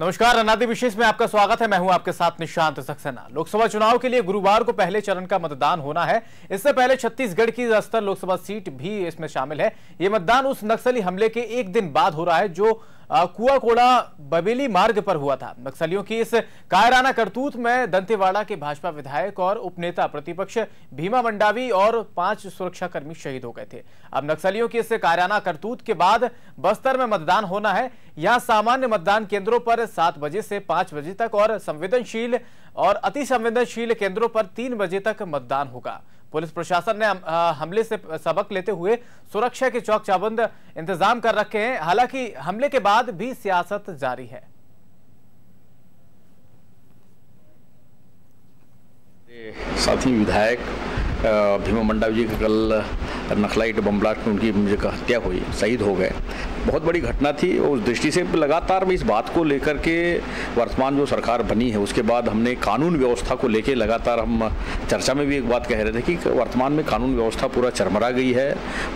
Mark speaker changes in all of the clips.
Speaker 1: नमस्कार, अनादि विशेष में आपका स्वागत है। मैं हूं आपके साथ निशांत सक्सेना। लोकसभा चुनाव के लिए गुरुवार को पहले चरण का मतदान होना है। इससे पहले छत्तीसगढ़ की अस्तर लोकसभा सीट भी इसमें शामिल है। ये मतदान उस नक्सली हमले के एक दिन बाद हो रहा है जो कुआकोड़ा बबेली मार्ग पर हुआ था। नक्सलियों की इस कायराना करतूत में दंतेवाड़ा के भाजपा विधायक और उपनेता प्रतिपक्ष भीमा मंडावी और 5 सुरक्षाकर्मी शहीद हो गए थे। अब नक्सलियों की इस कायराना करतूत के बाद बस्तर में मतदान होना है। यहां सामान्य मतदान केंद्रों पर 7 बजे से 5 बजे तक और संवेदनशील और अति संवेदनशील केंद्रों पर 3 बजे तक मतदान होगा। पुलिस प्रशासन ने हमले से सबक लेते हुए सुरक्षा के चौक चौबंद इंतजाम कर रखे हैं। हालांकि हमले के बाद भी सियासत जारी है।
Speaker 2: साथी विधायक भीमा मंडावी जी का कल नक्सलाइट बम ब्लास्ट में उनकी हत्या हुई, शहीद हो गए। बहुत बड़ी घटना थी। उस दृष्टि से लगातार इस बात को लेकर के वर्तमान जो सरकार बनी है उसके बाद हमने कानून व्यवस्था को लेकर लगातार हम चर्चा में भी एक बात कह रहे थे कि वर्तमान में कानून व्यवस्था पूरा चरमरा गई है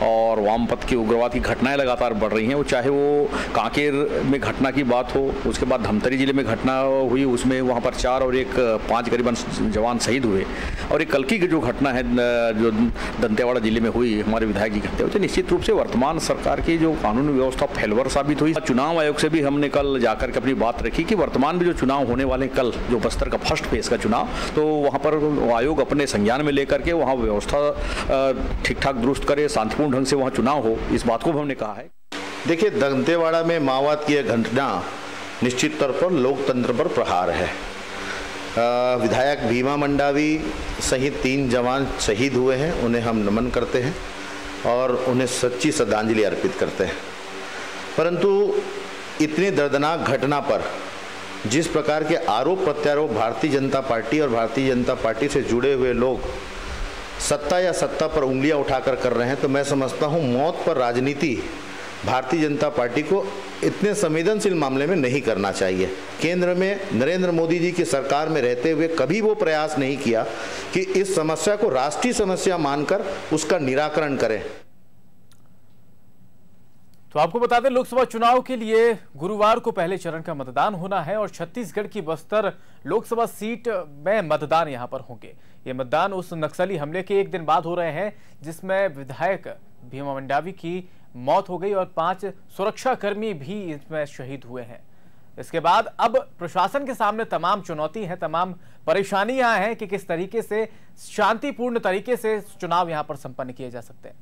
Speaker 2: और वामपंथ की उग्रवाद की घटनाएं लगातार बढ़ रही हैं। वो चाहे वो कांकेर में घटना की बात हो, उसके बाद धमतरी जिले में घटना हुई, उसमें वहाँ पर 4 और 5 करीबन जवान शहीद हुए, और एक कल की जो घटना है जो दंतेवाड़ा जिले में हुई, हमारे विधायक जी हत्या हुई। निश्चित रूप से वर्तमान सरकार की जो कानून व्यवस्था फेलवर साबित हुई। चुनाव आयोग से भी हमने कल जाकर के अपनी बात रखी कि वर्तमान में जो चुनाव होने वाले कल जो बस्तर का फर्स्ट फेज का चुनाव, तो वहाँ पर आयोग अपने संज्ञान में लेकर के वहाँ व्यवस्था ठीक ठाक दुरुस्त करे, शांतिपूर्ण ढंग से वहाँ चुनाव हो, इस बात को भी हमने कहा है।
Speaker 3: देखिए, दंतेवाड़ा में माओवाद की घटना निश्चित तौर पर लोकतंत्र पर प्रहार है। विधायक भीमा मंडावी सहित 3 जवान शहीद हुए हैं, उन्हें हम नमन करते हैं और उन्हें सच्ची श्रद्धांजलि अर्पित करते हैं। परंतु इतनी दर्दनाक घटना पर जिस प्रकार के आरोप प्रत्यारोप भारतीय जनता पार्टी और भारतीय जनता पार्टी से जुड़े हुए लोग सत्ता या सत्ता पर उंगलियां उठाकर कर रहे हैं, तो मैं समझता हूं मौत पर राजनीति भारतीय जनता पार्टी को इतने संवेदनशील मामले में नहीं करना चाहिए। केंद्र में नरेंद्र मोदी जी की सरकार में रहते हुए कभी वो प्रयास नहीं किया कि इस समस्या को राष्ट्रीय समस्या मानकर उसका निराकरण करें।
Speaker 1: तो आपको बता दें, लोकसभा चुनाव के लिए गुरुवार को पहले चरण का मतदान होना है और छत्तीसगढ़ की बस्तर लोकसभा सीट में मतदान यहां पर होंगे। ये मतदान उस नक्सली हमले के एक दिन बाद हो रहे हैं जिसमें विधायक भीमा मंडावी की मौत हो गई और 5 सुरक्षाकर्मी भी इसमें शहीद हुए हैं। इसके बाद अब प्रशासन के सामने तमाम चुनौती है, तमाम परेशानियां हैं कि किस तरीके से शांतिपूर्ण तरीके से चुनाव यहां पर संपन्न किए जा सकते हैं।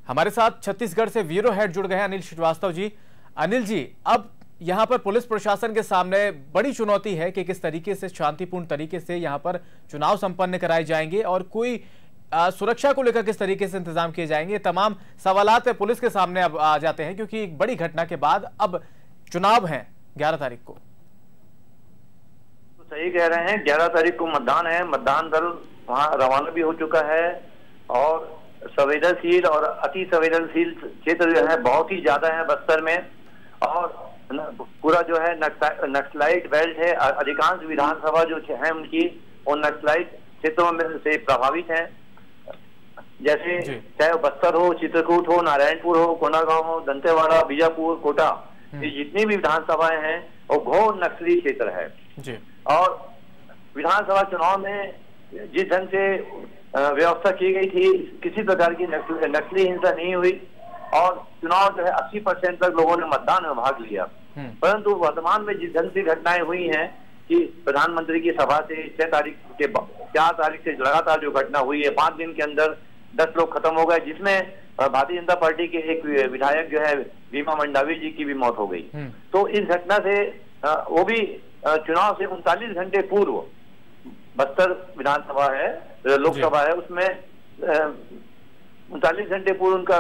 Speaker 1: हमारे साथ छत्तीसगढ़ से ब्यूरो हेड जुड़ गए हैं अनिल श्रीवास्तव जी। अनिल जी, अब यहां पर पुलिस प्रशासन के सामने बड़ी चुनौती है कि किस तरीके से शांतिपूर्ण तरीके से यहां पर चुनाव संपन्न कराए जाएंगे और कोई सुरक्षा को लेकर किस तरीके से इंतजाम किए जाएंगे। तमाम सवालात पुलिस के सामने अब आ जाते हैं क्योंकि एक बड़ी घटना के बाद अब चुनाव है 11 तारीख को।
Speaker 4: तो सही कह रहे हैं, 11 तारीख को मतदान है। मतदान दल वहां रवाना भी हो चुका है और संवेदनशील और अति संवेदनशील क्षेत्र जो है बहुत ही ज्यादा है बस्तर में, और पूरा जो है नक्सलाइट बेल्ट है। अधिकांश विधानसभा जो है उनकी उन नक्सलाइट क्षेत्रों में से प्रभावित है। जैसे चाहे बस्तर हो, चित्रकूट हो, नारायणपुर हो, कोंडागांव हो, दंतेवाड़ा, बीजापुर, कोटा, ये जितनी भी विधानसभाएं हैं वो घोर नक्सली क्षेत्र है जी। और विधानसभा चुनाव में जिस ढंग से व्यवस्था की गई थी, किसी प्रकार की नक्सली हिंसा नहीं हुई और चुनाव जो है 80% तक लोगों ने मतदान में भाग लिया। परंतु वर्तमान में जिस ढंग से घटनाएं हुई हैं कि प्रधानमंत्री की सभा से 4 तारीख से लगातार जो घटना हुई है, 5 दिन के अंदर 10 लोग खत्म हो गए, जिसमें भारतीय जनता पार्टी के एक विधायक जो है भीमा मंडावी जी की भी मौत हो गई। तो इस घटना से वो भी चुनाव से 39 घंटे पूर्व बस्तर विधानसभा है, लोकसभा है, उसमें 39 घंटे पूर्व उनका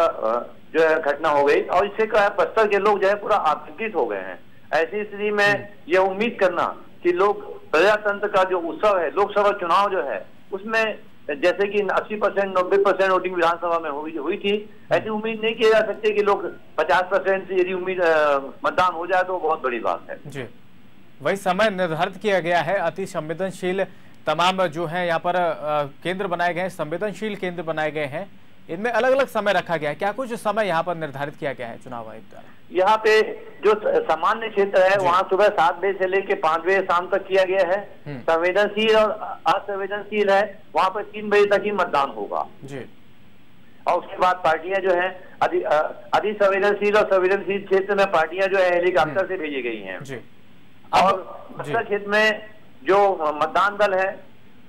Speaker 4: जो है घटना हो गई और इससे क्या बस्तर के लोग जो है पूरा आतंकित हो गए हैं। ऐसी स्थिति में यह उम्मीद करना कि लोग प्रजातंत्र का जो उत्सव है, लोकसभा चुनाव जो है उसमें जैसे कि 80% 90% वोटिंग विधानसभा में हुई थी, ऐसी उम्मीद नहीं की जा सकती कि लोग 50% से यदि उम्मीद मतदान हो जाए तो बहुत बड़ी बात है
Speaker 1: जी। वही समय निर्धारित किया गया है। अति संवेदनशील तमाम जो है यहाँ पर केंद्र बनाए गए हैं, संवेदनशील केंद्र बनाए गए हैं इनमें अलग अलग समय रखा गया है, क्या कुछ समय यहाँ पर निर्धारित किया गया है चुनाव आयोग द्वारा?
Speaker 4: यहाँ पे जो सामान्य क्षेत्र है वहाँ सुबह 7 बजे से लेकर 5 बजे शाम तक किया गया है। संवेदनशील और असंवेदनशील है वहाँ पर 3 बजे तक ही मतदान होगा
Speaker 1: जी।
Speaker 4: और उसके बाद पार्टियां जो है अति संवेदनशील और संवेदनशील क्षेत्र में पार्टियां जो है हेलीकॉप्टर से भेजी गई हैं
Speaker 1: जी।
Speaker 4: और बस्तर क्षेत्र में जो मतदान दल है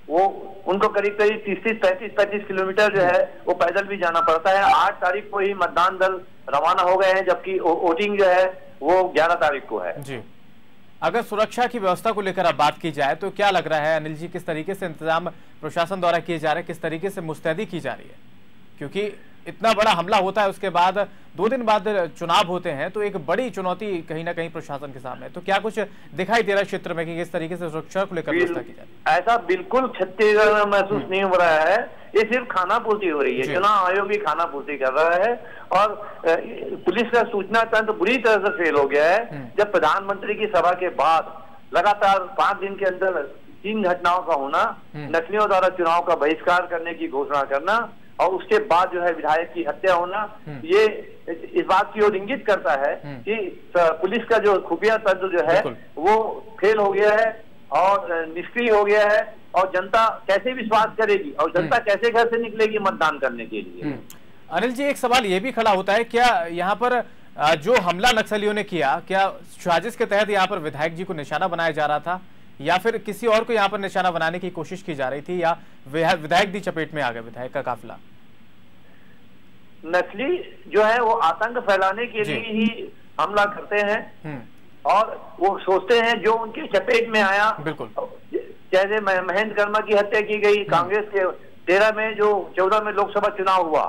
Speaker 4: वो उनको करीब 35 किलोमीटर जो है वो पैदल भी जाना पड़ता है। 8 तारीख को ही मतदान दल रवाना हो गए हैं, जबकि वोटिंग जो है वो 11 तारीख को है
Speaker 1: जी। अगर सुरक्षा की व्यवस्था को लेकर अब बात की जाए तो क्या लग रहा है अनिल जी, किस तरीके से इंतजाम प्रशासन द्वारा किए जा रहे हैं, किस तरीके से मुस्तैदी की जा रही है? क्योंकि इतना बड़ा हमला होता है, उसके बाद 2 दिन बाद चुनाव होते हैं, तो एक बड़ी चुनौती कहीं ना कहीं प्रशासन के सामने है। तो क्या कुछ दिखाई दे रहा है क्षेत्र में कि किस तरीके से सुरक्षा को लेकर व्यवस्था की जा रही है?
Speaker 4: ऐसा बिल्कुल छत्तीसगढ़ में महसूस नहीं हो रहा है, ये सिर्फ खाना पूर्ति हो रही है। चुनाव आयोग भी खाना पूर्ति कर रहा है और पुलिस का सूचना तंत्र बुरी तरह से फेल हो गया है। जब प्रधानमंत्री की सभा के बाद लगातार 5 दिन के अंदर 3 घटनाओं का होना, नक्सलियों द्वारा चुनाव का बहिष्कार करने की घोषणा करना और उसके बाद जो है विधायक की हत्या होना, ये इस बात की ओर इंगित करता है कि पुलिस का जो खुफिया तंत्र जो है वो फेल हो गया है और निष्क्रिय हो गया है और जनता कैसे विश्वास करेगी और जनता कैसे घर से निकलेगी मतदान करने के लिए।
Speaker 1: अनिल जी, एक सवाल ये भी खड़ा होता है, क्या यहाँ पर जो हमला नक्सलियों ने किया, क्या साजिश के तहत यहाँ पर विधायक जी को निशाना बनाया जा रहा था या फिर किसी और को यहाँ पर निशाना बनाने की कोशिश की जा रही थी, या विधायक दी चपेट में आ गए विधायक का काफिला?
Speaker 4: नकली जो है वो आतंक फैलाने के लिए ही हमला करते हैं और वो सोचते हैं जो उनके चपेट में आया।
Speaker 1: बिल्कुल।
Speaker 4: जैसे महेंद्र कर्मा की हत्या की गई, कांग्रेस के 13 में जो 14 में लोकसभा चुनाव हुआ,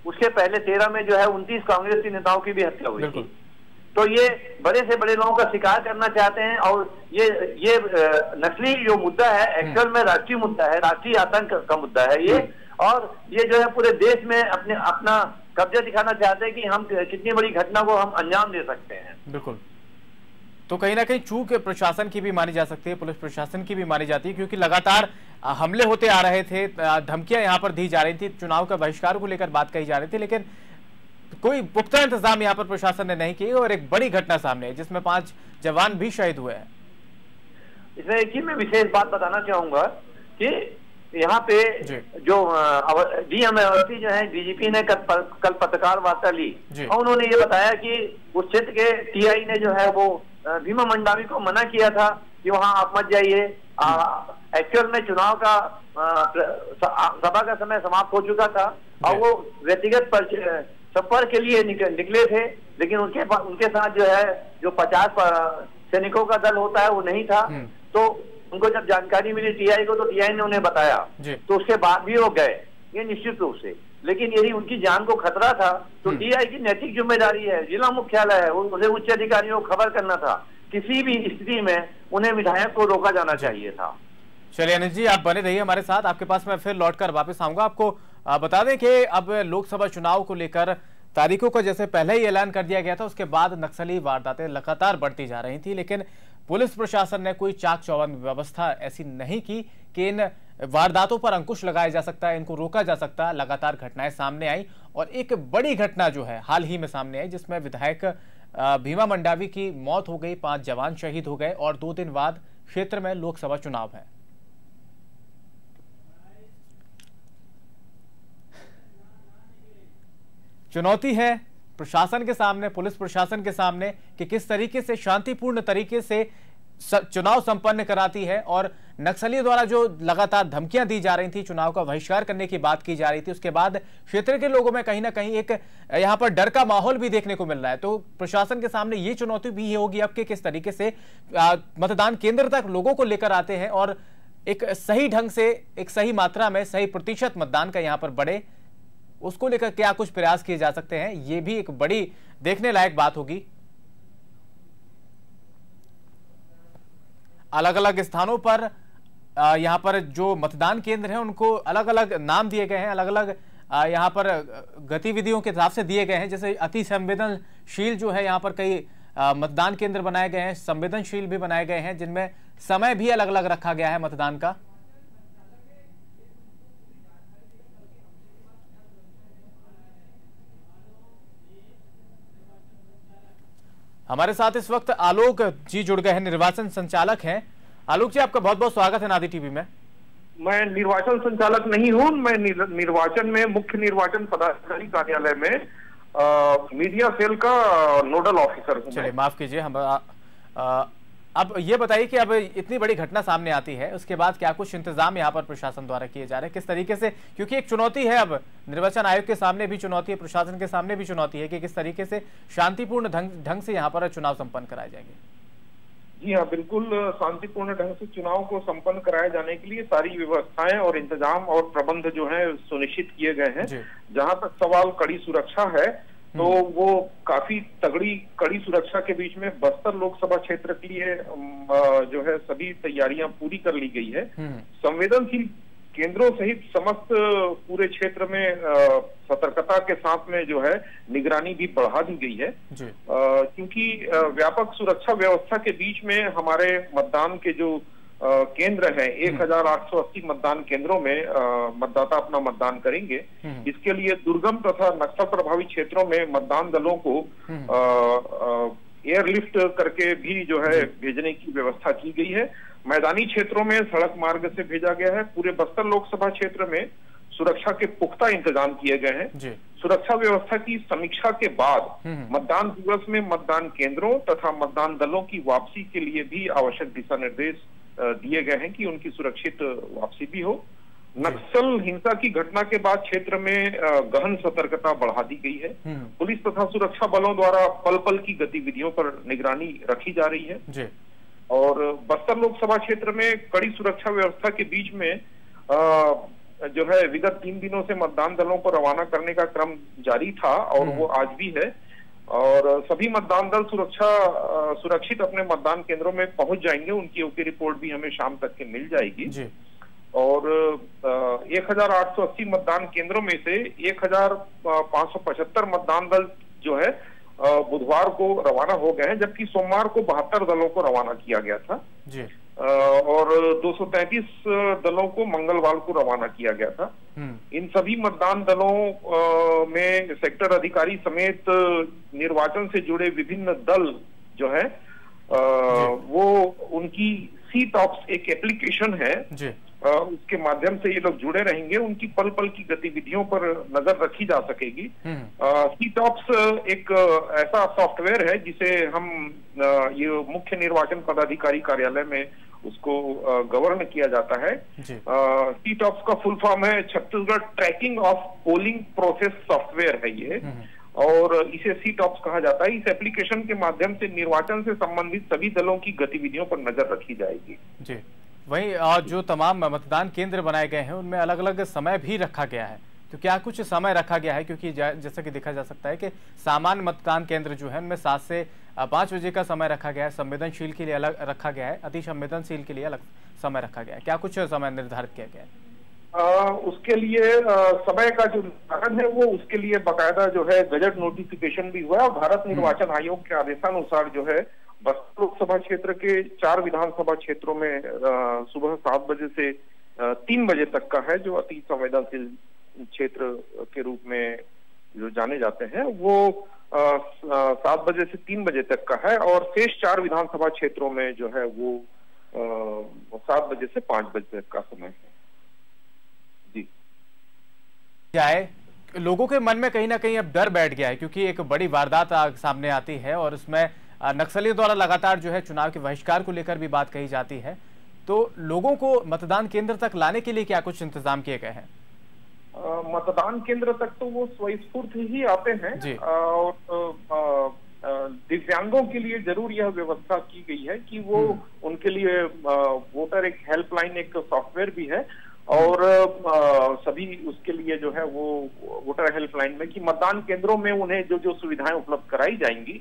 Speaker 4: उसके पहले 13 में जो है 29 कांग्रेस के नेताओं की भी हत्या हुई थी। तो ये बड़े से बड़े लोगों का शिकार करना चाहते हैं और ये नस्ली जो मुद्दा है एक्चुअल में राष्ट्रीय मुद्दा है, राष्ट्रीय आतंक का मुद्दा है ये। और ये जो है पूरे देश में अपना कब्जा दिखाना चाहते हैं कि हम कितनी बड़ी घटना को हम अंजाम दे सकते हैं।
Speaker 1: बिल्कुल। तो कहीं ना कहीं चूक प्रशासन की भी मानी जा सकती है, पुलिस प्रशासन की भी मानी जाती है, क्योंकि लगातार हमले होते आ रहे थे, धमकियां यहाँ पर दी जा रही थी, चुनाव का बहिष्कार को लेकर बात कही जा रही थी, लेकिन कोई पुख्ता इंतजाम यहाँ पर प्रशासन ने नहीं किए और एक बड़ी घटना सामने है जिसमें 5 जवान भी शहीद हुए हैं।
Speaker 4: इसमें एक ही मैं विशेष बात बताना चाहूंगा कि यहाँ पे जो डीएम अवस्थी जो है डीजीपी ने कल पत्रकार वार्ता ली और उन्होंने ये बताया कि उस क्षेत्र के टीआई ने जो है वो भीमा मंडावी को मना किया था कि वहां आप मत जाइए। एक्चुअल में चुनाव का सभा का समय समाप्त हो चुका था और वो व्यक्तिगत संपर्क के लिए निकले थे, लेकिन उनके साथ जो है जो 50 सैनिकों का दल होता है वो नहीं था। तो उनको जब जानकारी मिली टीआई को तो टीआई ने उन्हें बताया, तो उसके बाद भी वो गए, ये निश्चित रूप से। लेकिन यदि उनकी जान को खतरा था तो टीआई की नैतिक जिम्मेदारी है, जिला मुख्यालय है, उन्हें उच्च अधिकारियों को खबर करना था। किसी भी स्थिति में उन्हें विधायक को रोका जाना चाहिए था।
Speaker 1: चलिए अनिल जी, आप बने रहिए हमारे साथ, आपके पास मैं फिर लौटकर वापस आऊंगा। आपको बता दें कि अब लोकसभा चुनाव को लेकर तारीखों को जैसे पहले ही ऐलान कर दिया गया था, उसके बाद नक्सली वारदातें लगातार बढ़ती जा रही थी, लेकिन पुलिस प्रशासन ने कोई चाक चौबंद व्यवस्था ऐसी नहीं की कि इन वारदातों पर अंकुश लगाया जा सकता है, इनको रोका जा सकता है। लगातार घटनाएं सामने आई और एक बड़ी घटना जो है हाल ही में सामने आई, जिसमें विधायक भीमा मंडावी की मौत हो गई, 5 जवान शहीद हो गए और 2 दिन बाद क्षेत्र में लोकसभा चुनाव है। चुनौती है प्रशासन के सामने, पुलिस प्रशासन के सामने कि किस तरीके से शांतिपूर्ण तरीके से चुनाव संपन्न कराती है। और नक्सलियों द्वारा जो लगातार धमकियां दी जा रही थी, चुनाव का बहिष्कार करने की बात की जा रही थी, उसके बाद क्षेत्र के लोगों में कहीं ना कहीं एक यहां पर डर का माहौल भी देखने को मिल रहा है। तो प्रशासन के सामने ये चुनौती भी होगी अब कि किस तरीके से मतदान केंद्र तक लोगों को लेकर आते हैं और एक सही ढंग से, एक सही मात्रा में, सही प्रतिशत मतदान का यहां पर बढ़े, उसको लेकर क्या कुछ प्रयास किए जा सकते हैं, ये भी एक बड़ी देखने लायक बात होगी। अलग अलग स्थानों पर यहां पर जो मतदान केंद्र हैं उनको अलग अलग नाम दिए गए हैं, अलग अलग यहां पर गतिविधियों के हिसाब से दिए गए हैं। जैसे अति संवेदनशील जो है, यहां पर कई मतदान केंद्र बनाए गए हैं, संवेदनशील भी बनाए गए हैं, जिनमें समय भी अलग अलग रखा गया है मतदान का। हमारे साथ इस वक्त आलोक जी जुड़ गए हैं, निर्वाचन संचालक हैं। आलोक जी, आपका बहुत बहुत स्वागत है नादी टीवी में।
Speaker 5: मैं निर्वाचन संचालक नहीं हूं, मैं निर्वाचन में मुख्य निर्वाचन पदाधिकारी कार्यालय में मीडिया सेल का नोडल ऑफिसर हूं।
Speaker 1: चलिए माफ कीजिए, हम अब ये बताइए कि अब इतनी बड़ी घटना सामने आती है, उसके बाद क्या कुछ इंतजाम यहाँ पर प्रशासन द्वारा किए जा रहे हैं, किस तरीके से, क्योंकि एक चुनौती है, अब निर्वाचन आयोग के सामने भी चुनौती है, प्रशासन के सामने भी चुनौती है कि किस तरीके से शांतिपूर्ण ढंग से यहाँ पर चुनाव संपन्न कराए जाएंगे।
Speaker 5: जी हाँ, बिल्कुल शांतिपूर्ण ढंग से चुनाव को संपन्न कराए जाने के लिए सारी व्यवस्थाएं और इंतजाम और प्रबंध जो है सुनिश्चित किए गए हैं। जहां तक सवाल कड़ी सुरक्षा है, तो वो काफी कड़ी सुरक्षा के बीच में बस्तर लोकसभा क्षेत्र के लिए जो है सभी तैयारियां पूरी कर ली गई है। संवेदनशील केंद्रों सहित समस्त पूरे क्षेत्र में सतर्कता के साथ में जो है निगरानी भी बढ़ा दी गई है, क्योंकि व्यापक सुरक्षा व्यवस्था के बीच में हमारे मतदान के जो केंद्र है 1880 मतदान केंद्रों में मतदाता अपना मतदान करेंगे। इसके लिए दुर्गम तथा नक्सल प्रभावित क्षेत्रों में मतदान दलों को एयरलिफ्ट करके भी जो है भेजने की व्यवस्था की गई है। मैदानी क्षेत्रों में सड़क मार्ग से भेजा गया है। पूरे बस्तर लोकसभा क्षेत्र में सुरक्षा के पुख्ता इंतजाम किए गए हैं। सुरक्षा व्यवस्था की समीक्षा के बाद मतदान दिवस में मतदान केंद्रों तथा मतदान दलों की वापसी के लिए भी आवश्यक दिशा निर्देश दिए गए हैं कि उनकी सुरक्षित वापसी भी हो। नक्सल हिंसा की घटना के बाद क्षेत्र में गहन सतर्कता बढ़ा दी गई है। पुलिस तथा सुरक्षा बलों द्वारा पल पल की गतिविधियों पर निगरानी रखी जा रही है। और बस्तर लोकसभा क्षेत्र में कड़ी सुरक्षा व्यवस्था के बीच में जो है विगत 3 दिनों से मतदान दलों को रवाना करने का क्रम जारी था और वो आज भी है। और सभी मतदान दल सुरक्षित अपने मतदान केंद्रों में पहुंच जाएंगे। उनकी ओके रिपोर्ट भी हमें शाम तक के मिल जाएगी। और 1880 मतदान केंद्रों में से 1575 मतदान दल जो है बुधवार को रवाना हो गए हैं, जबकि सोमवार को 72 दलों को रवाना किया गया था और 233 दलों को मंगलवार को रवाना किया गया था। इन सभी मतदान दलों में सेक्टर अधिकारी समेत निर्वाचन से जुड़े विभिन्न दल जो है वो उनकी सी-टॉप्स एक एप्लीकेशन है, उसके माध्यम से ये लोग जुड़े रहेंगे। उनकी पल पल की गतिविधियों पर नजर रखी जा सकेगी। सी-टॉप्स एक ऐसा सॉफ्टवेयर है जिसे हम ये मुख्य निर्वाचन पदाधिकारी कार्यालय में उसको गवर्न किया जाता है। सी-टॉप्स का फुल फॉर्म है Chhattisgarh tracking of polling process software है ये, और इसे सी-टॉप्स कहा जाता है। इस एप्लीकेशन के माध्यम से निर्वाचन से संबंधित सभी दलों की गतिविधियों पर नजर रखी जाएगी।
Speaker 1: जी, वहीं जो तमाम मतदान केंद्र बनाए गए हैं उनमें अलग अलग समय भी रखा गया है, तो क्या कुछ समय रखा गया है? क्योंकि जैसा कि देखा जा सकता है कि सामान्य मतदान केंद्र जो है उनमें 7 से 5 बजे का समय रखा गया है, संवेदनशील के लिए अलग रखा गया है, अति संवेदनशील के लिए अलग समय रखा गया है। क्या कुछ समय निर्धारित किया गया है?
Speaker 5: उसके लिए समय का जो निर्धारण है वो उसके लिए बाकायदा जो है गजट नोटिफिकेशन भी हुआ है। भारत निर्वाचन आयोग के आदेशानुसार जो है बस्तर लोकसभा क्षेत्र के 4 विधानसभा क्षेत्रों में सुबह 7 बजे से 3 बजे तक का है, जो अति संवेदनशील क्षेत्र के रूप में जो जाने जाते हैं, वो 7 बजे से 3 बजे तक का है। और शेष 4 विधानसभा क्षेत्रों में जो है वो 7 बजे से 5 बजे तक का समय है। जी,
Speaker 1: क्या है, लोगों के मन में कहीं ना कहीं अब डर बैठ गया है, क्योंकि एक बड़ी वारदात सामने आती है और उसमें नक्सलियों द्वारा लगातार जो है चुनाव के बहिष्कार को लेकर भी बात कही जाती है। तो लोगों को मतदान केंद्र तक लाने के लिए क्या कुछ इंतजाम किए गए हैं?
Speaker 5: मतदान केंद्र तक तो वो स्वस्फूर्त ही आते हैं। और दिव्यांगों के लिए जरूर यह व्यवस्था की गई है कि वो उनके लिए वोटर एक हेल्पलाइन, एक सॉफ्टवेयर भी है और सभी उसके लिए जो है वो वोटर हेल्पलाइन में कि मतदान केंद्रों में उन्हें जो जो सुविधाएं उपलब्ध कराई जाएंगी,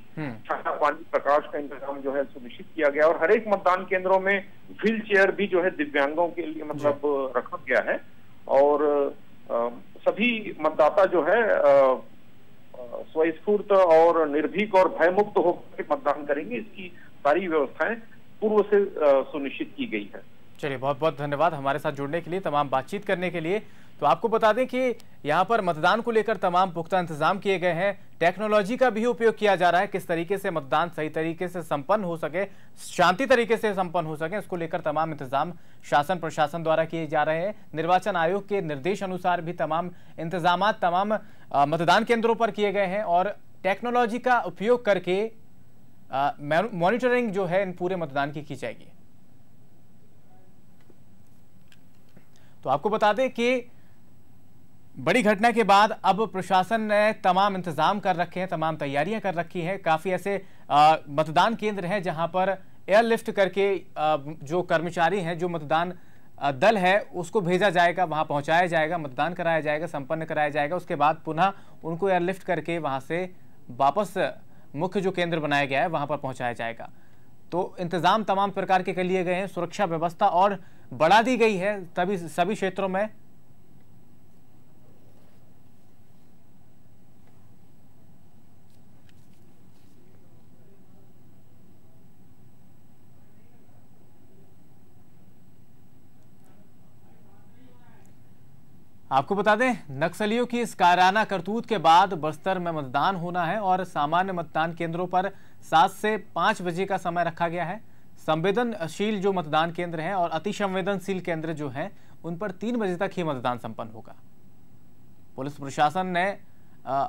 Speaker 5: खाना पानी प्रकाश का इंतजाम जो है सुनिश्चित किया गया। और हर एक मतदान केंद्रों में व्हील चेयर भी जो है दिव्यांगों के लिए मतलब रखा गया है। और सभी मतदाता जो है स्वस्फूर्त और निर्भीक और भयमुक्त होकर मतदान करेंगे, इसकी सारी व्यवस्थाएं पूर्व से सुनिश्चित की गई है।
Speaker 1: चलिए, बहुत बहुत धन्यवाद हमारे साथ जुड़ने के लिए, तमाम बातचीत करने के लिए। तो आपको बता दें कि यहाँ पर मतदान को लेकर तमाम पुख्ता इंतजाम किए गए हैं। टेक्नोलॉजी का भी उपयोग किया जा रहा है, किस तरीके से मतदान सही तरीके से संपन्न हो सके, शांति तरीके से संपन्न हो सके, इसको लेकर तमाम इंतजाम शासन प्रशासन द्वारा किए जा रहे हैं। निर्वाचन आयोग के निर्देश अनुसार भी तमाम इंतजाम तमाम मतदान केंद्रों पर किए गए हैं और टेक्नोलॉजी का उपयोग करके मॉनिटरिंग जो है इन पूरे मतदान की जाएगी। तो आपको बता दें कि बड़ी घटना के बाद अब प्रशासन ने तमाम इंतजाम कर रखे हैं, तमाम तैयारियां कर रखी हैं। काफी ऐसे मतदान केंद्र हैं जहां पर एयरलिफ्ट करके जो कर्मचारी हैं, जो मतदान दल है, उसको भेजा जाएगा, वहां पहुंचाया जाएगा, मतदान कराया जाएगा, संपन्न कराया जाएगा। उसके बाद पुनः उनको एयरलिफ्ट करके वहां से वापस मुख्य जो केंद्र बनाया गया है वहां पर पहुंचाया जाएगा। तो इंतजाम तमाम प्रकार के लिए गए हैं, सुरक्षा व्यवस्था और बढ़ा दी गई है सभी क्षेत्रों में। आपको बता दें, नक्सलियों की इस कायराना करतूत के बाद बस्तर में मतदान होना है और सामान्य मतदान केंद्रों पर 7 से 5 बजे का समय रखा गया है। संवेदनशील जो मतदान केंद्र हैं और अति संवेदनशील केंद्र जो हैं उन पर 3 बजे तक ही मतदान संपन्न होगा। पुलिस प्रशासन ने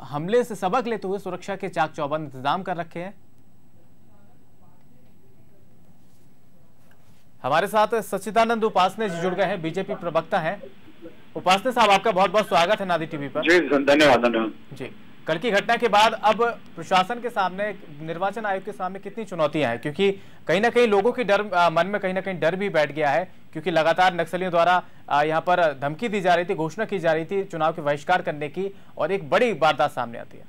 Speaker 1: हमले से सबक लेते हुए सुरक्षा के चाक चौबंद इंतजाम कर रखे हैं। हमारे साथ सच्चिदानंद उपासने जी जुड़ गए हैं, बीजेपी प्रवक्ता हैं। उपासने साहब, आपका बहुत बहुत स्वागत है नादी टीवी पर।
Speaker 6: जी धन्यवाद।
Speaker 1: जी, कल की घटना के बाद अब प्रशासन के सामने, निर्वाचन आयोग के सामने कितनी चुनौतियां हैं, क्योंकि कहीं ना कहीं लोगों की मन में कहीं ना कहीं डर भी बैठ गया है, क्योंकि लगातार नक्सलियों द्वारा यहाँ पर धमकी दी जा रही थी, घोषणा की जा रही थी चुनाव के बहिष्कार करने की, और एक बड़ी वारदात सामने आती है।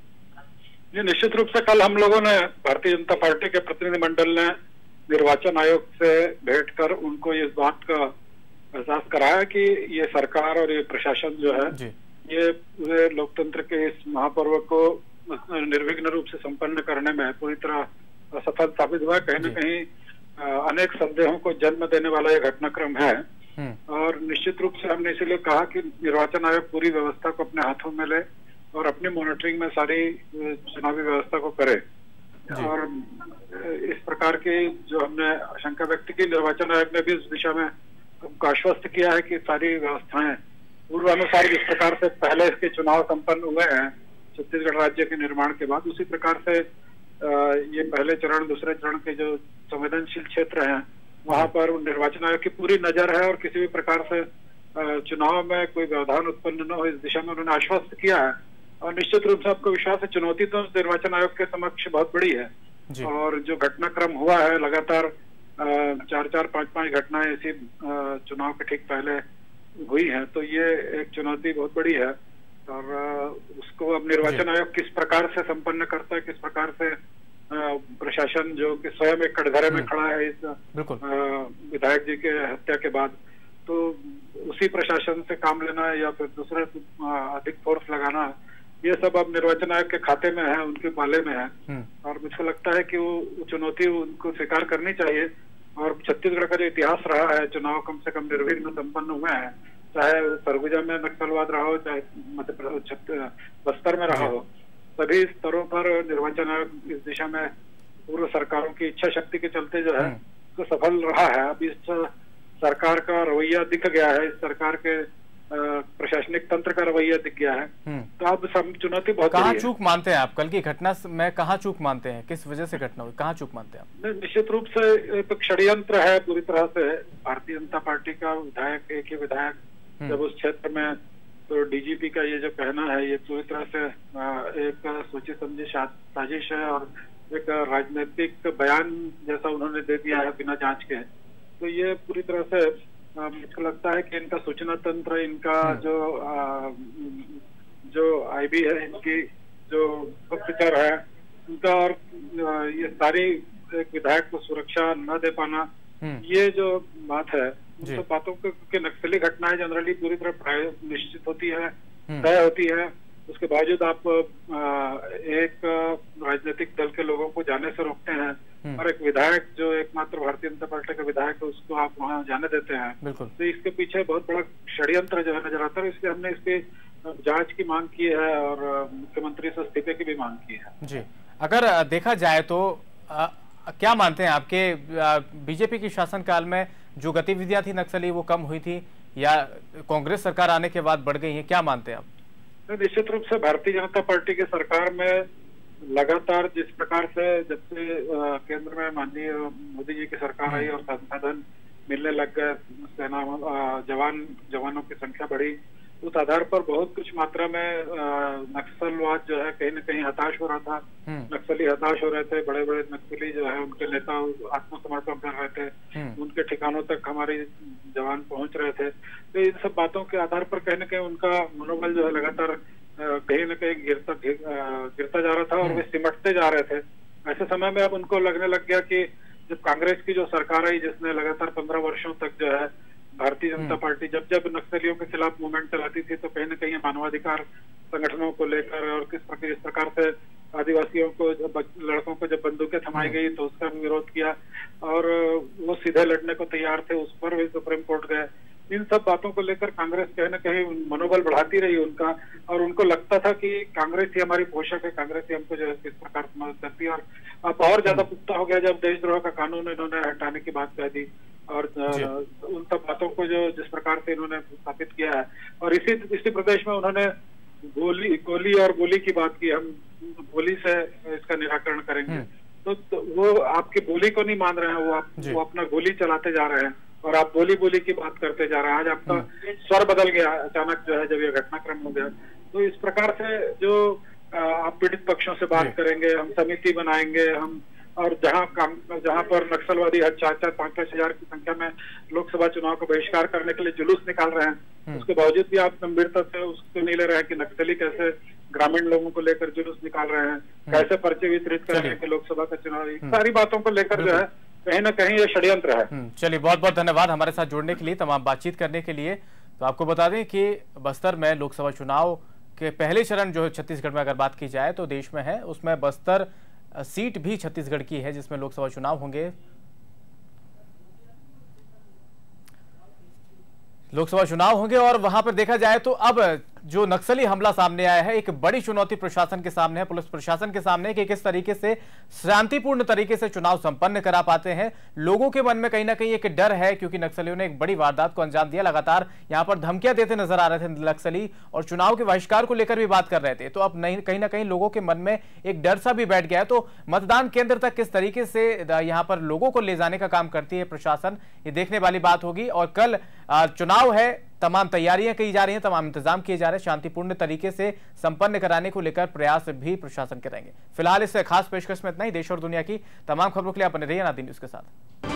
Speaker 6: जी, निश्चित रूप से कल हम लोगों ने, भारतीय जनता पार्टी के प्रतिनिधिमंडल ने निर्वाचन आयोग से भेंट कर उनको इस बात का एहसास कराया कि ये सरकार और ये प्रशासन जो है ये लोकतंत्र के इस महापर्व को निर्विघ्न रूप से संपन्न करने में पूरी तरह सफल साबित हुआ। कहीं न कहीं अनेक संदेहों को जन्म देने वाला ये घटनाक्रम है और निश्चित रूप से हमने इसीलिए कहा कि निर्वाचन आयोग पूरी व्यवस्था को अपने हाथों में ले और अपनी मॉनिटरिंग में सारी चुनावी व्यवस्था को करे। और इस प्रकार की जो हमने आशंका व्यक्त की, निर्वाचन आयोग ने भी इस दिशा में आश्वस्त किया है कि सारी व्यवस्थाएं पूर्वानुसार जिस प्रकार से पहले इसके चुनाव संपन्न हुए हैं छत्तीसगढ़ राज्य के निर्माण के बाद, उसी प्रकार से ये पहले चरण दूसरे चरण के जो संवेदनशील क्षेत्र हैं वहां पर निर्वाचन आयोग की पूरी नजर है और किसी भी प्रकार से चुनाव में कोई व्यवधान उत्पन्न न हो, इस दिशा में उन्होंने आश्वस्त किया है। और निश्चित रूप से आपको विश्वास है, चुनौती तो निर्वाचन आयोग के समक्ष बहुत बड़ी है और जो घटनाक्रम हुआ है, लगातार 4-4, 5-5 घटनाएं इसी चुनाव के ठीक पहले हुई हैं, तो ये एक चुनौती बहुत बड़ी है। और उसको अब निर्वाचन आयोग किस प्रकार से संपन्न करता है, किस प्रकार से प्रशासन जो कि स्वयं एक कटघरे में खड़ा है इस विधायक जी के हत्या के बाद, तो उसी प्रशासन से काम लेना या फिर दूसरे अधिक फोर्स लगाना, ये सब अब निर्वाचन आयोग के खाते में है, उनके पाले में है। और मुझको लगता है कि वो चुनौती उनको स्वीकार करनी चाहिए। और छत्तीसगढ़ का जो इतिहास रहा है, चुनाव कम से कम निर्विघ्न संपन्न हुए हैं, चाहे सरगुजा में नक्सलवाद रहा हो, चाहे मध्य प्रदेश बस्तर में रहा हो, सभी स्तरों पर निर्वाचन आयोग इस दिशा में पूर्व सरकारों की इच्छा शक्ति के चलते जो है तो सफल रहा है। अब इस सरकार का रवैया दिख गया है, इस सरकार के प्रशासनिक तंत्र का रवैया दिख गया है, तो अब चुनौती बहुत
Speaker 1: कहाँ चूक मानते हैं आप? कल की घटना में कहाँ चूक मानते हैं, किस वजह से घटना हुई, कहाँ चूक मानते हैं आप?
Speaker 6: निश्चित रूप से एक षड्यंत्र है पूरी तरह से। भारतीय जनता पार्टी का विधायक, एक ही विधायक जब उस क्षेत्र में, तो डीजीपी का ये जो कहना है ये पूरी तरह से एक सोची समझी साजिश है और एक राजनीतिक बयान जैसा उन्होंने दे दिया है बिना जांच के। तो ये पूरी तरह से मुझको लगता है कि इनका सूचना तंत्र, इनका जो आईबी है, इनकी जो गुप्तचर है उनका, और ये सारी एक विधायक को सुरक्षा न दे पाना, ये जो बात है, उन सब बातों के नक्सली घटनाएं जनरली पूरी तरह निश्चित होती है, तय होती है। उसके बावजूद आप एक राजनीतिक दल के लोगों को जाने से रोकते हैं और एक विधायक जो एकमात्र भारतीय जनता पार्टी का विधायक है उसको आप वहां जाने देते हैं। तो इसके पीछे बहुत बड़ा षड्यंत्र जो है नजर आता है। इसलिए हमने इसकी जांच की मांग की है और मुख्यमंत्री से इस्तीफे की भी मांग की है।
Speaker 1: जी, अगर देखा जाए तो क्या मानते हैं आपके बीजेपी की शासनकाल में जो गतिविधियां थी नक्सली वो कम हुई थी या कांग्रेस सरकार आने के बाद बढ़ गई है, क्या मानते हैं आप?
Speaker 6: निश्चित रूप से भारतीय जनता पार्टी की सरकार में लगातार जिस प्रकार से जब से केंद्र में माननीय मोदी जी की सरकार आई और संसाधन मिलने लग गए, सेना जवानों की संख्या बढ़ी, उस आधार पर बहुत कुछ मात्रा में नक्सलवाद जो है कहीं न कहीं हताश हो रहा था। नक्सली हताश हो रहे थे, बड़े बड़े नक्सली जो है उनके नेता आत्मसमर्पण कर रहे थे, उनके ठिकानों तक हमारे जवान पहुंच रहे थे। तो इन सब बातों के आधार पर कहीं न कहीं उनका मनोबल जो है लगातार कहीं न कहीं गिरता जा रहा था और वे सिमटते जा रहे थे। ऐसे समय में अब उनको लगने लग गया कि जब कांग्रेस की जो सरकार आई जिसने लगातार 15 वर्षों तक जो है भारतीय जनता पार्टी जब जब नक्सलियों के खिलाफ मूवमेंट चलाती थी तो कहीं न कहीं मानवाधिकार संगठनों को लेकर और किस प्रकार से आदिवासियों को लड़कों को जब बंदूकें थमाई गई तो उसका विरोध किया और वो सीधे लड़ने को तैयार थे, उस पर भी सुप्रीम कोर्ट गए। इन सब बातों को लेकर कांग्रेस कहीं न कहीं मनोबल बढ़ाती रही उनका और उनको लगता था कि कांग्रेस ही हमारी पोषक है, कांग्रेस ही हमको जो है किस प्रकार से मदद करती है। और अब और ज्यादा पुख्ता हो गया जब देशद्रोह का कानून इन्होंने हटाने की बात कह दी और उन सब बातों को जो जिस प्रकार से इन्होंने स्थापित किया है और इसी प्रदेश में उन्होंने गोली और बोली की बात की, हम बोली से इसका निराकरण करेंगे। तो वो आपकी बोली को नहीं मान रहे हैं, वो अपना गोली चलाते जा रहे हैं और आप बोली की बात करते जा रहे हैं। आज आपका स्वर बदल गया अचानक जो है जब ये घटनाक्रम हो गया। तो इस प्रकार से जो आप पीड़ित पक्षों से बात करेंगे, हम समिति बनाएंगे, हम और जहां पर नक्सलवादी 4-5 हजार की संख्या में लोकसभा चुनाव का बहिष्कार करने के लिए जुलूस निकाल रहे हैं, उसके बावजूद भी आप गंभीरता से उसको नहीं ले रहे हैं कि नक्सली कैसे ग्रामीण लोगों को लेकर जुलूस निकाल रहे हैं, कैसे पर्चे वितरित कर रहे हैं कि लोकसभा का चुनाव, सारी बातों को लेकर जो है कहीं ना कहीं ये षड्यंत्र है।
Speaker 1: चलिए, बहुत बहुत धन्यवाद हमारे साथ जुड़ने के लिए, तमाम बातचीत करने के लिए। तो आपको बता दें कि बस्तर में लोकसभा चुनाव के पहले चरण जो छत्तीसगढ़ में अगर बात की जाए तो देश में है, उसमें बस्तर सीट भी छत्तीसगढ़ की है जिसमें लोकसभा चुनाव होंगे। और वहां पर देखा जाए तो अब जो नक्सली हमला सामने आया है, एक बड़ी चुनौती प्रशासन के सामने है, पुलिस प्रशासन के सामने है कि किस तरीके से शांतिपूर्ण तरीके से चुनाव संपन्न करा पाते हैं। लोगों के मन में कहीं ना कहीं एक डर है क्योंकि नक्सलियों ने एक बड़ी वारदात को अंजाम दिया, लगातार यहां पर धमकियां देते नजर आ रहे थे नक्सली और चुनाव के बहिष्कार को लेकर भी बात कर रहे थे। तो अब कहीं ना कहीं लोगों के मन में एक डर सा भी बैठ गया है। तो मतदान केंद्र तक किस तरीके से यहां पर लोगों को ले जाने का काम करती है प्रशासन, ये देखने वाली बात होगी। और कल चुनाव है, तमाम तैयारियां की जा रही हैं, तमाम इंतजाम किए जा रहे हैं, शांतिपूर्ण तरीके से संपन्न कराने को लेकर प्रयास भी प्रशासन के रहेंगे। फिलहाल इस खास पेशकश में इतना ही। देश और दुनिया की तमाम खबरों के लिए आप बने रहिए नादिन न्यूज़ के साथ।